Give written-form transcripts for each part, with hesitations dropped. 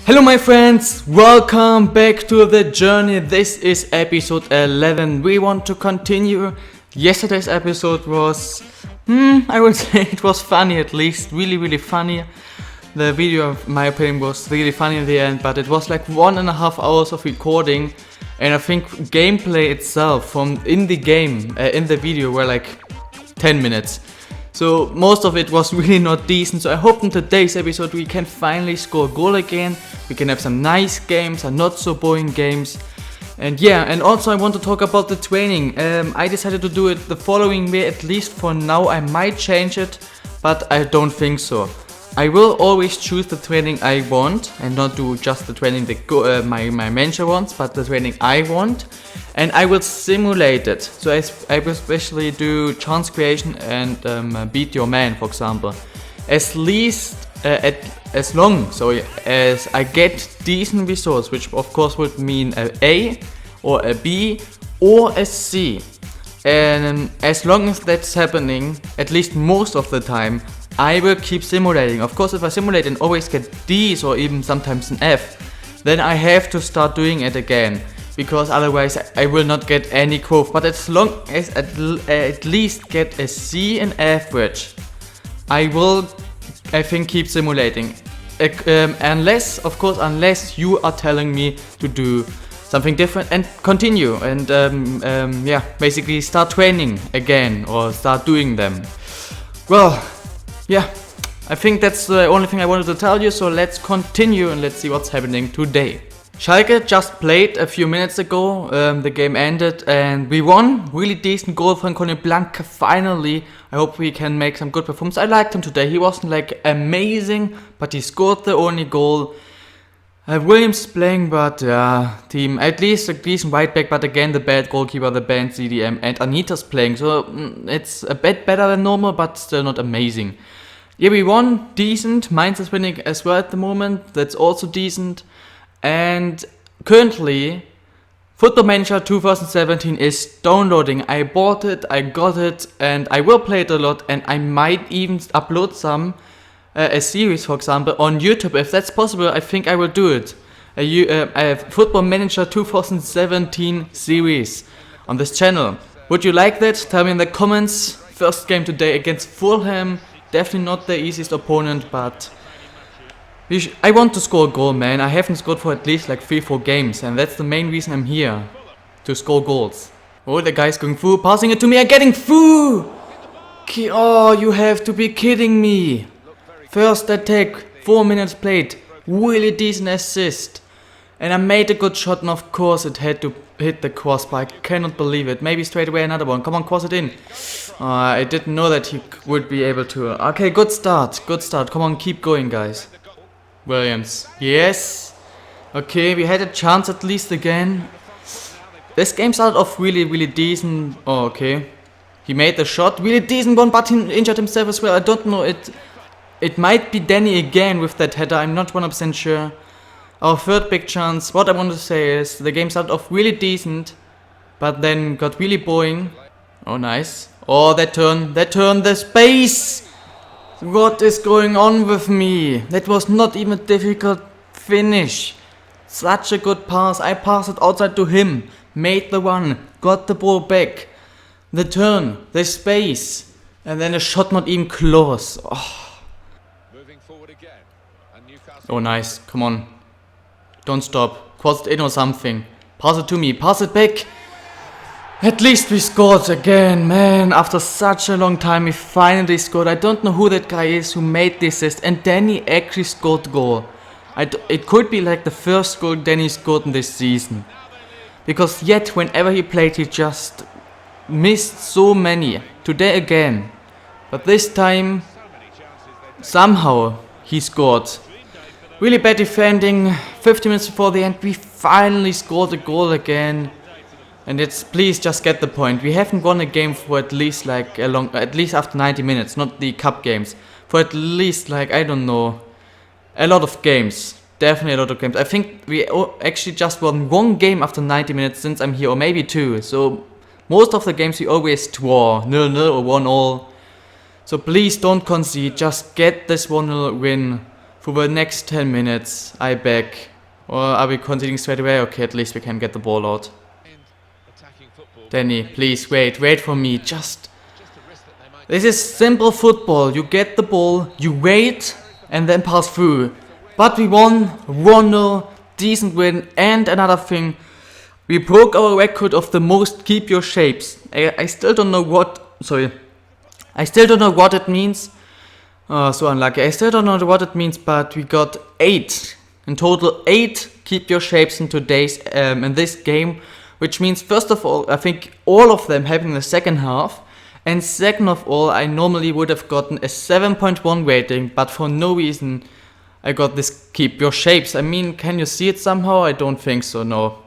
Hello my friends, welcome back to the journey. This is episode 11. We want to continue. Yesterday's episode was, I would say it was funny, at least, really funny. The video, in my opinion, was really funny in the end, but it was like 1.5 hours of recording, and I think gameplay itself from in the game, in the video, were like 10 minutes. So most of it was really not decent, so I hope in today's episode we can finally score a goal again. We can have some nice games and not so boring games. And yeah, and also I want to talk about the training. I decided to do it the following way, at least for now. I might change it, but I don't think so. I will always choose the training I want and not do just the training that my manager wants, but the training I want. And I will simulate it. So I will especially do chance creation and beat your man, for example. As long as I get decent results, which of course would mean a A or a B or a C. And as long as that's happening, at least most of the time, I will keep simulating. Of course, if I simulate and always get D's or even sometimes an F, then I have to start doing it again, because otherwise I will not get any growth. But as long as at least get a C in average, I will, I think, keep simulating. Unless you are telling me to do something different and continue and basically start training again or start doing them. Well, yeah, I think that's the only thing I wanted to tell you, so let's continue and let's see what's happening today. Schalke just played a few minutes ago, the game ended and we won. Really decent goal from Blanca finally. I hope we can make some good performance. I liked him today, he wasn't like amazing, but he scored the only goal. Williams playing, but team, at least a decent right back, but again the bad goalkeeper, the bad CDM, and Anita's playing, so it's a bit better than normal, but still not amazing. Yeah, we won, decent. Mainz is winning as well at the moment, that's also decent. And currently, Football Manager 2017 is downloading. I bought it, I got it, and I will play it a lot, and I might even upload a series, for example, on YouTube. If that's possible, I think I will do it. A Football Manager 2017 series on this channel. Would you like that? Tell me in the comments. First game today against Fulham. Definitely not the easiest opponent, but I want to score a goal, man. I haven't scored for at least like 3-4 games, and that's the main reason I'm here, to score goals. Oh, the guy's going through, passing it to me, I'm getting through! Oh, you have to be kidding me! First attack, 4 minutes played, really decent assist. And I made a good shot, and of course it had to hit the crossbar. I cannot believe it. Maybe straight away another one. Come on, cross it in. I didn't know that he would be able to. Okay, good start. Come on, keep going, guys. Williams. Yes. Okay, we had a chance at least again. This game started off really decent. Oh, okay. He made the shot. Really decent one, but he injured himself as well. I don't know. It might be Danny again with that header. I'm not 100% sure. Our third big chance. What I want to say is the game started off really decent, but then got really boring. Oh, nice. Oh, that turn, the space! What is going on with me? That was not even a difficult finish. Such a good pass. I passed it outside to him. Made the one. Got the ball back. The turn. The space. And then a shot not even close. Oh, nice. Come on. Don't stop. Cross it in or something. Pass it to me. Pass it back. At least we scored again, man. After such a long time, we finally scored. I don't know who that guy is who made the assist. And Danny actually scored the goal. It could be like the first goal Danny scored in this season. Because yet, whenever he played, he just missed so many. Today again. But this time, somehow, he scored. Really bad defending. 50 minutes before the end, we finally scored a goal again. And please just get the point. We haven't won a game for at least like at least after 90 minutes, not the cup games. For at least like, I don't know, a lot of games. Definitely a lot of games. I think we actually just won one game after 90 minutes since I'm here, or maybe two. So most of the games we always draw, 0-0 or 1-0. So please don't concede, just get this 1-0 win for the next 10 minutes. I back. Or are we conceding straight away? Okay, at least we can get the ball out. Danny, please wait for me. This is simple football. You get the ball, you wait, and then pass through. But we won 1-0, decent win, and another thing. We broke our record of the most keep your shapes. I still don't know what... Sorry. I still don't know what it means. So unlucky. I still don't know what it means, but we got 8. In total 8 keep your shapes in this game. Which means, first of all, I think all of them having the second half. And second of all, I normally would have gotten a 7.1 rating, but for no reason I got this keep your shapes. I mean, can you see it somehow? I don't think so, no.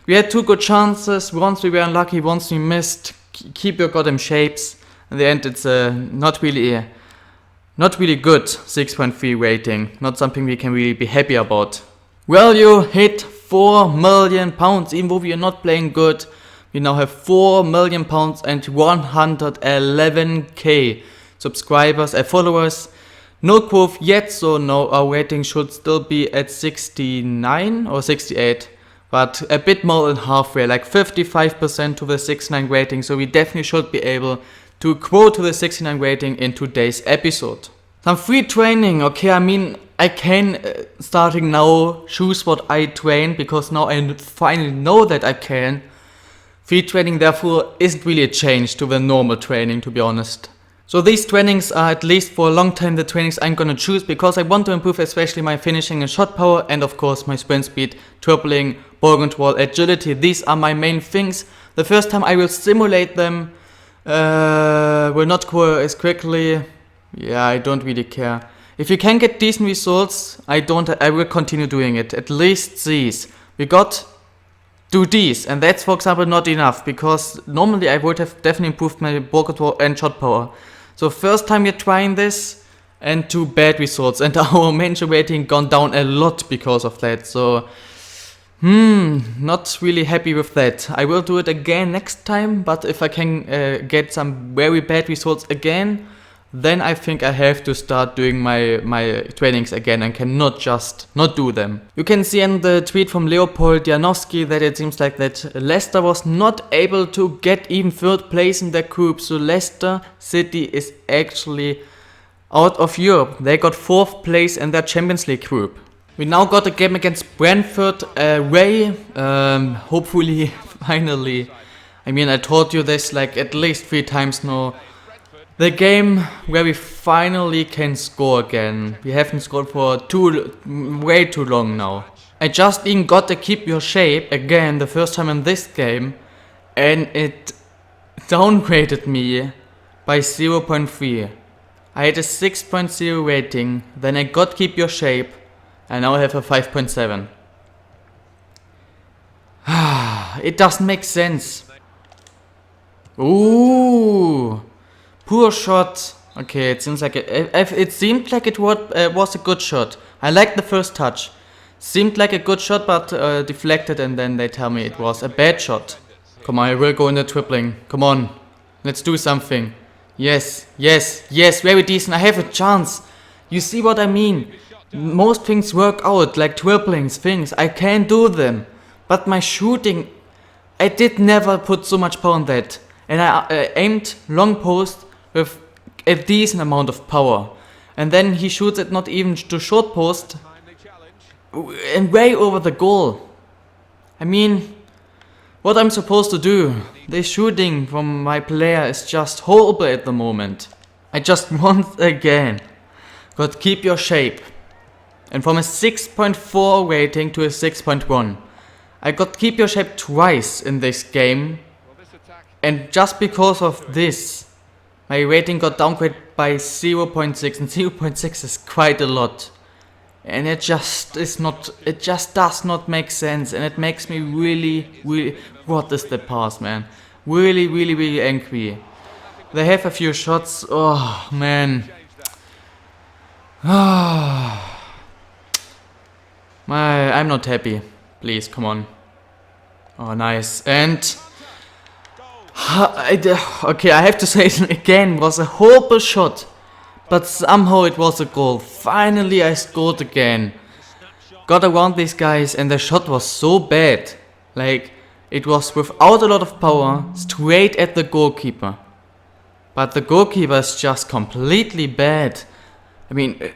We had 2 good chances, once we were unlucky, once we missed. Keep your goddamn shapes. In the end, it's not really good 6.3 rating. Not something we can really be happy about. Well, you hit 4 million pounds, even though we are not playing good. We now have 4 million pounds and 111k subscribers and followers. No growth yet, so now our rating should still be at 69 or 68. But a bit more than halfway, like 55% to the 69 rating. So we definitely should be able to grow to the 69 rating in today's episode. Some free training. Okay, I mean, I can, starting now, choose what I train. Because now I finally know that I can. Free training therefore isn't really a change to the normal training, to be honest. So these trainings are, at least for a long time, the trainings I'm gonna choose, because I want to improve especially my finishing and shot power, and of course my sprint speed, dribbling, ball control, agility. These are my main things. The first time I will simulate them, will not go as quickly. Yeah, I don't really care. If you can get decent results, I will continue doing it. At least these. We got do these, and that's, for example, not enough, because normally I would have definitely improved my ball control and shot power. So first time we're trying this, and 2 bad results, and our major rating gone down a lot because of that. So not really happy with that. I will do it again next time, but if I can get some very bad results again, then I think I have to start doing my trainings again and cannot just not do them. You can see in the tweet from Leopold Janowski that it seems like that Leicester was not able to get even 3rd place in their group. So Leicester City is actually out of Europe. They got 4th place in their Champions League group. We now got a game against Brentford away. Hopefully, finally. I mean, I told you this like at least 3 times now. The game where we finally can score again. We haven't scored for way too long now. I just even got to keep your shape again the first time in this game, and it downgraded me by 0.3. I had a 6.0 rating, then I got keep your shape, and now I have a 5.7. It doesn't make sense. Ooh. Poor shot. Okay, it seems like it seemed like it was a good shot. I liked the first touch. Seemed like a good shot, but deflected, and then they tell me it was a bad shot. Come on, I will go in the dribbling. Come on, let's do something. Yes, yes, yes, very decent. I have a chance. You see what I mean? Most things work out, like dribblings, things. I can do them, but my shooting, I did never put so much power on that, and I aimed long post with a decent amount of power, and then he shoots it not even to short post and way over the goal. I mean, what I'm supposed to do? The shooting from my player is just horrible at the moment. I just once again got keep your shape, and from a 6.4 rating to a 6.1. I got keep your shape twice in this game, and just because of this my rating got downgraded by 0.6, and 0.6 is quite a lot. And it just does not make sense, and it makes me really, what is the pass, man? Really angry. They have a few shots, oh man. I'm not happy. Please, come on. Oh, nice. And okay, I have to say it again, was a horrible shot. But somehow it was a goal. Finally I scored again. Got around these guys and the shot was so bad. Like, it was without a lot of power, straight at the goalkeeper. But the goalkeeper is just completely bad. I mean,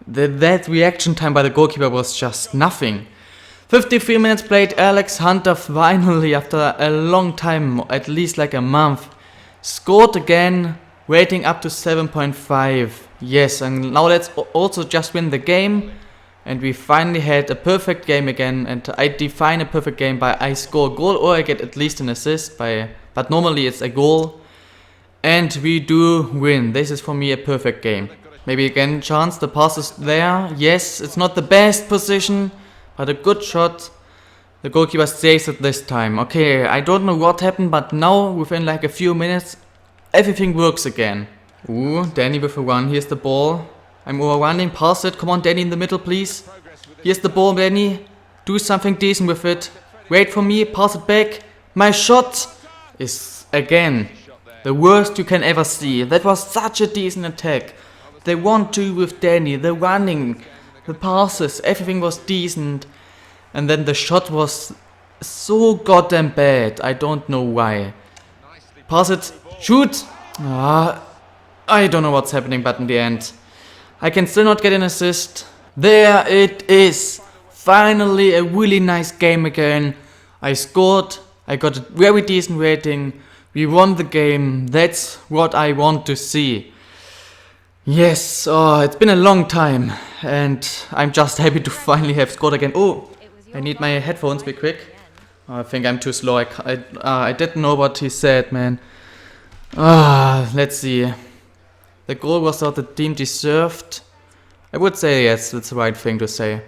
that reaction time by the goalkeeper was just nothing. 53 minutes played, Alex Hunter finally, after a long time, at least like a month, scored again, rating up to 7.5. Yes, and now let's also just win the game. And we finally had a perfect game again, and I define a perfect game by I score a goal or I get at least an assist, but normally it's a goal. And we do win. This is for me a perfect game. Maybe again chance, the pass is there. Yes, it's not the best position, but a good shot. The goalkeeper saves it this time. Okay, I don't know what happened, but now within like a few minutes, everything works again. Ooh, Danny with a run. Here's the ball. I'm overrunning, pass it. Come on, Danny in the middle, please. Here's the ball, Danny. Do something decent with it. Wait for me, pass it back. My shot is again the worst you can ever see. That was such a decent attack. The 1-2 with Danny, the running, the passes, everything was decent. And then the shot was so goddamn bad. I don't know why. Pass it, shoot. I don't know what's happening, but in the end, I can still not get an assist. There it is. Finally a really nice game again. I scored. I got a very decent rating. We won the game. That's what I want to see. Yes, it's been a long time. And I'm just happy to finally have scored again. Oh, I need my headphones be quick. I think I'm too slow. I didn't know what he said, man. Let's see. The goal was what the team deserved. I would say yes, that's the right thing to say.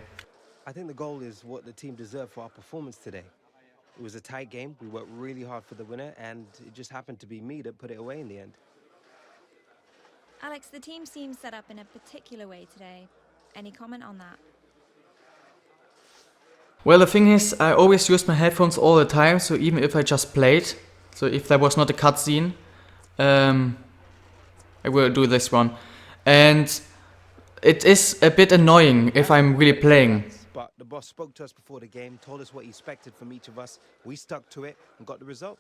I think the goal is what the team deserved for our performance today. It was a tight game. We worked really hard for the winner, and it just happened to be me that put it away in the end. Alex, the team seems set up in a particular way today. Any comment on that? Well, the thing is, I always use my headphones all the time, so even if I just played, so if there was not a cutscene, I will do this one. And it is a bit annoying if I'm really playing. But the boss spoke to us before the game, told us what he expected from each of us. We stuck to it and got the result.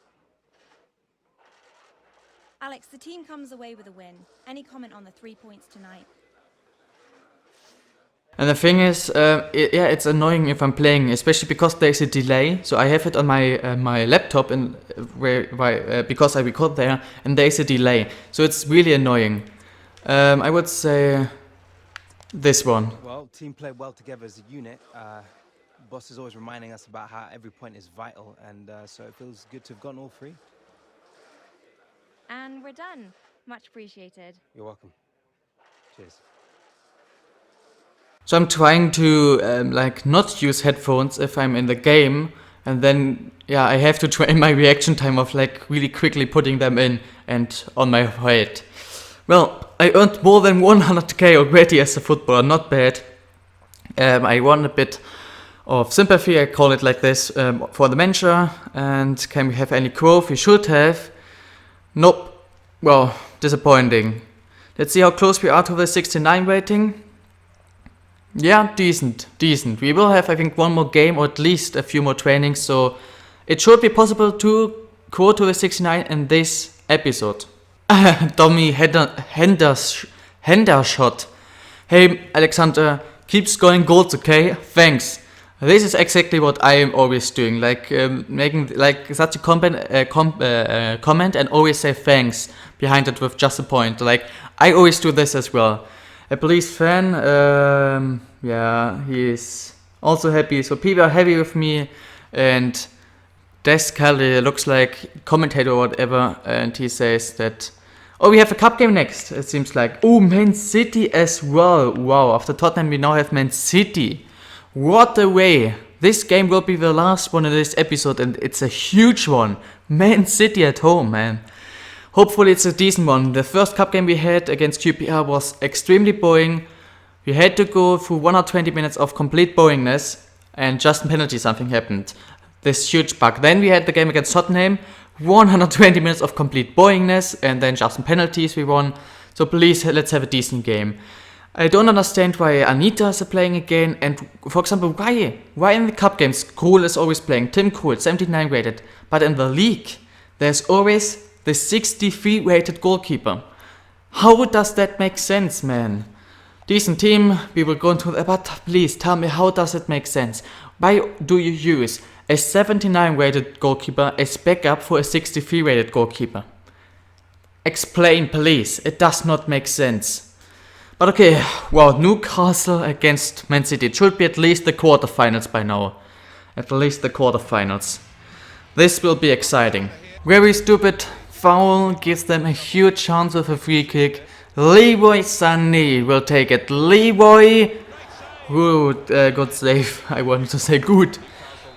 Alex, the team comes away with a win. Any comment on the 3 points tonight? And the thing is, it's annoying if I'm playing, especially because there's a delay. So I have it on my laptop, and because I record there, and there's a delay. So it's really annoying. I would say this one. Well, team played well together as a unit. Boss is always reminding us about how every point is vital, and so it feels good to have gotten all three. And we're done. Much appreciated. You're welcome. Cheers. So I'm trying to not use headphones if I'm in the game, and then I have to train my reaction time of really quickly putting them in and on my head. Well, I earned more than 100k already as a footballer, not bad. I won a bit of sympathy, I call it like this, for the manager. And can we have any growth? We should have. Nope. Well, disappointing. Let's see how close we are to the 69 rating. Yeah, decent. We will have, I think, one more game or at least a few more trainings, so it should be possible to go to the 69 in this episode. Tommy Hendershot. Hey, Alexander, keep scoring goals, okay? Thanks. This is exactly what I am always doing, making such a comment and always say thanks behind it with just a point. I always do this as well. A police fan, he is also happy. So people are happy with me, and Des Kelly looks like commentator or whatever, and he says that, oh, we have a cup game next, it seems like. Oh, Man City as well. Wow, after Tottenham we now have Man City. What a way. This game will be the last one in this episode, and it's a huge one. Man City at home, man. Hopefully it's a decent one. The first cup game we had against QPR was extremely boring. We had to go through 120 minutes of complete boringness, and just in penalty something happened. This huge bug. Then we had the game against Tottenham, 120 minutes of complete boringness, and then just in penalties we won. So please, let's have a decent game. I don't understand why Anita is playing again, and for example, why in the cup games Krul is always playing, Tim Krul, 79 rated, but in the league, there's always the 63 rated goalkeeper. How does that make sense, man? Decent team, we will go into that, but please tell me, how does it make sense? Why do you use a 79 rated goalkeeper as backup for a 63 rated goalkeeper? Explain, please. It does not make sense. But okay, well, Newcastle against Man City. It should be at least the quarterfinals by now. At least the quarterfinals. This will be exciting. Very stupid foul gives them a huge chance with a free kick. Leroy Sané will take it. Leroy! Good save. I wanted to say good.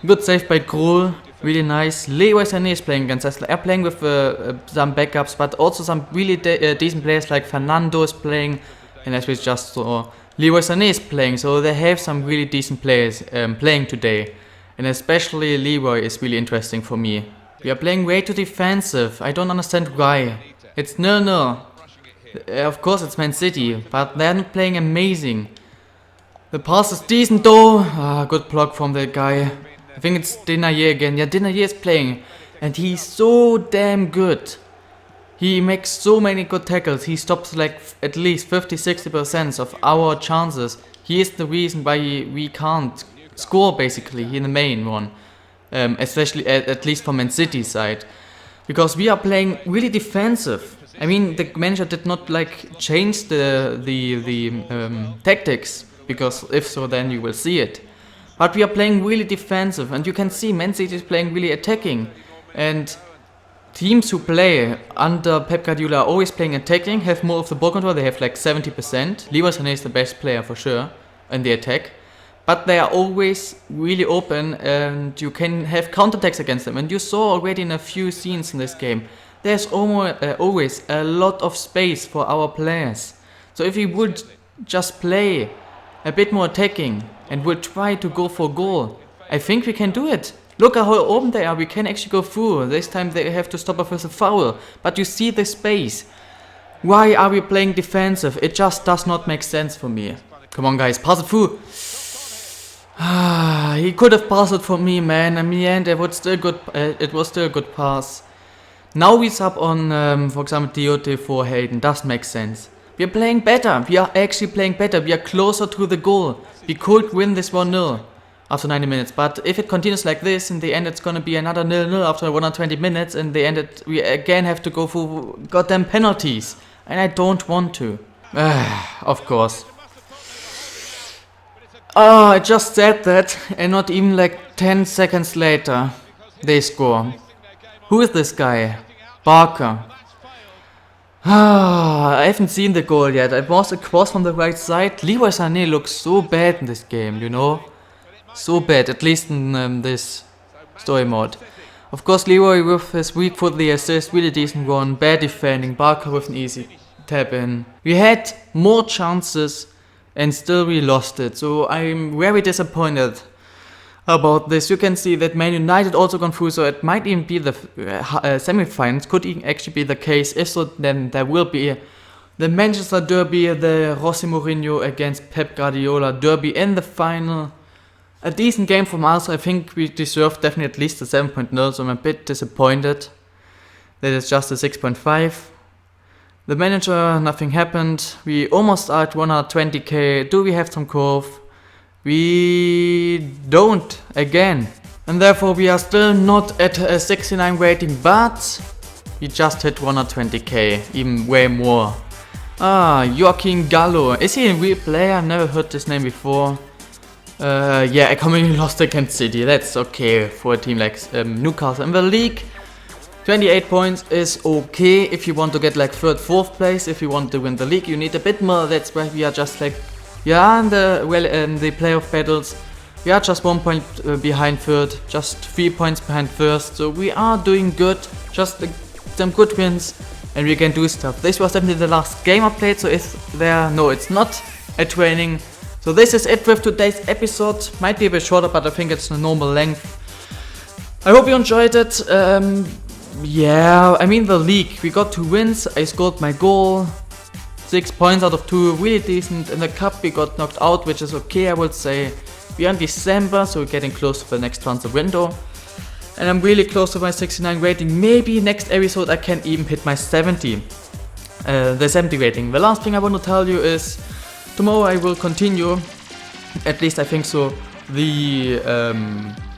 Good save by Krul. Really nice. Leroy Sané is playing against us. They're playing with some backups, but also some really decent players like Fernando is playing. And as we just saw, Leroy Sané is playing. So they have some really decent players playing today. And especially Leroy is really interesting for me. We are playing way too defensive. I don't understand why. It's 0-0. Of course it's Man City, but they're not playing amazing. The pass is decent though. Good block from the guy. I think it's Denayer again. Yeah, Denayer is playing. And he's so damn good. He makes so many good tackles. He stops like at least 50-60% of our chances. He is the reason why we can't score basically in the main one. Especially at least from Man City side. Because we are playing really defensive. I mean, the manager did not like change the tactics. Because if so, then you will see it. But we are playing really defensive, and you can see Man City is playing really attacking. And teams who play under Pep Guardiola are always playing attacking, have more of the ball control. They have like 70%. Leroy Sané is the best player for sure in the attack. But they are always really open, and you can have counterattacks against them. And you saw already in a few scenes in this game, there's always a lot of space for our players. So if we would just play a bit more attacking and would try to go for goal, I think we can do it. Look at how open they are, we can actually go through. This time they have to stop us with a foul. But you see the space. Why are we playing defensive? It just does not make sense for me. Come on guys, pass it through. He could have passed it for me, man. In the end, it was still a good pass. Now we sub on, for example, Diote for Hayden. Does make sense. We are playing better. We are actually playing better. We are closer to the goal. We could win this 1-0 after 90 minutes. But if it continues like this, in the end, it's gonna be another 0-0 after 120 minutes. In the end, we again have to go for goddamn penalties, and I don't want to. Of course. I just said that, and not even like 10 seconds later, they score. Who is this guy? Barker. I haven't seen the goal yet. It was a cross from the right side. Leroy Sané looks so bad in this game, you know? So bad, at least in this story mode. Of course, Leroy with his weak foot, the assist, really decent one. Bad defending, Barker with an easy tap in. We had more chances and still we lost it, so I'm very disappointed about this. You can see that Man United also gone through, so it might even be the semi-finals, could even actually be the case. If so, then there will be the Manchester Derby, the Jose Mourinho against Pep Guardiola Derby in the final. A decent game from us. I think we deserve definitely at least a 7.0, so I'm a bit disappointed that it's just a 6.5. The manager, nothing happened. We almost are at 120k. Do we have some curve? We don't, again. And therefore we are still not at a 69 rating, but we just hit 120k, even way more. Joaquin Gallo. Is he a real player? I've never heard this name before. Yeah, I completely lost against City. That's okay for a team like Newcastle in the league. 28 points is okay if you want to get like 3rd, 4th place. If you want to win the league, you need a bit more. That's why we are just like, yeah, in the playoff battles, we are just 1 point behind 3rd, just 3 points behind 1st. So we are doing good, just some good wins, and we can do stuff. This was definitely the last game I played, so it's not a training. So this is it with today's episode. Might be a bit shorter, but I think it's a normal length. I hope you enjoyed it. Yeah, I mean the league, we got 2 wins, I scored my goal. 6 points out of 2, really decent. In the cup we got knocked out, which is okay, I would say. We are in December, so we're getting close to the next transfer window. And I'm really close to my 69 rating. Maybe next episode I can even hit my 70. The 70 rating. The last thing I want to tell you is tomorrow I will continue, at least I think so, the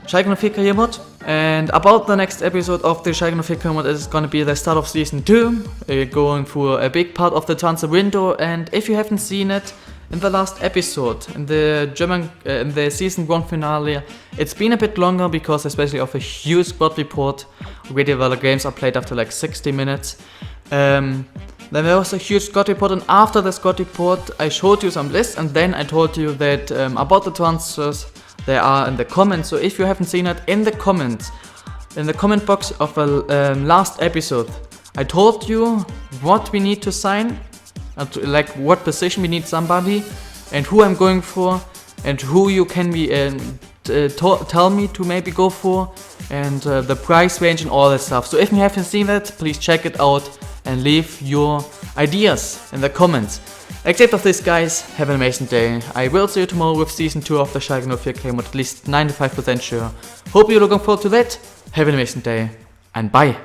Schalke 04 career mode. And about the next episode of the Schalke 04 career mode is gonna be the start of season 2, going through a big part of the transfer window. And if you haven't seen it, in the last episode, in the season 1 finale, it's been a bit longer because especially of a huge squad report. Already the games are played after like 60 minutes. Then there was a huge squad report, and after the squad report I showed you some lists, and then I told you that about the transfers they are in the comments. So if you haven't seen it, in the comments, in the comment box of the last episode, I told you what we need to sign, like what position we need somebody, and who I'm going for, and who you can be tell me to maybe go for, and the price range and all that stuff. So if you haven't seen that, please check it out and leave your ideas in the comments. Except of this, guys, have an amazing day. I will see you tomorrow with season 2 of the Schalke 04 game, at least 95% sure. Hope you're looking forward to that. Have an amazing day, and bye.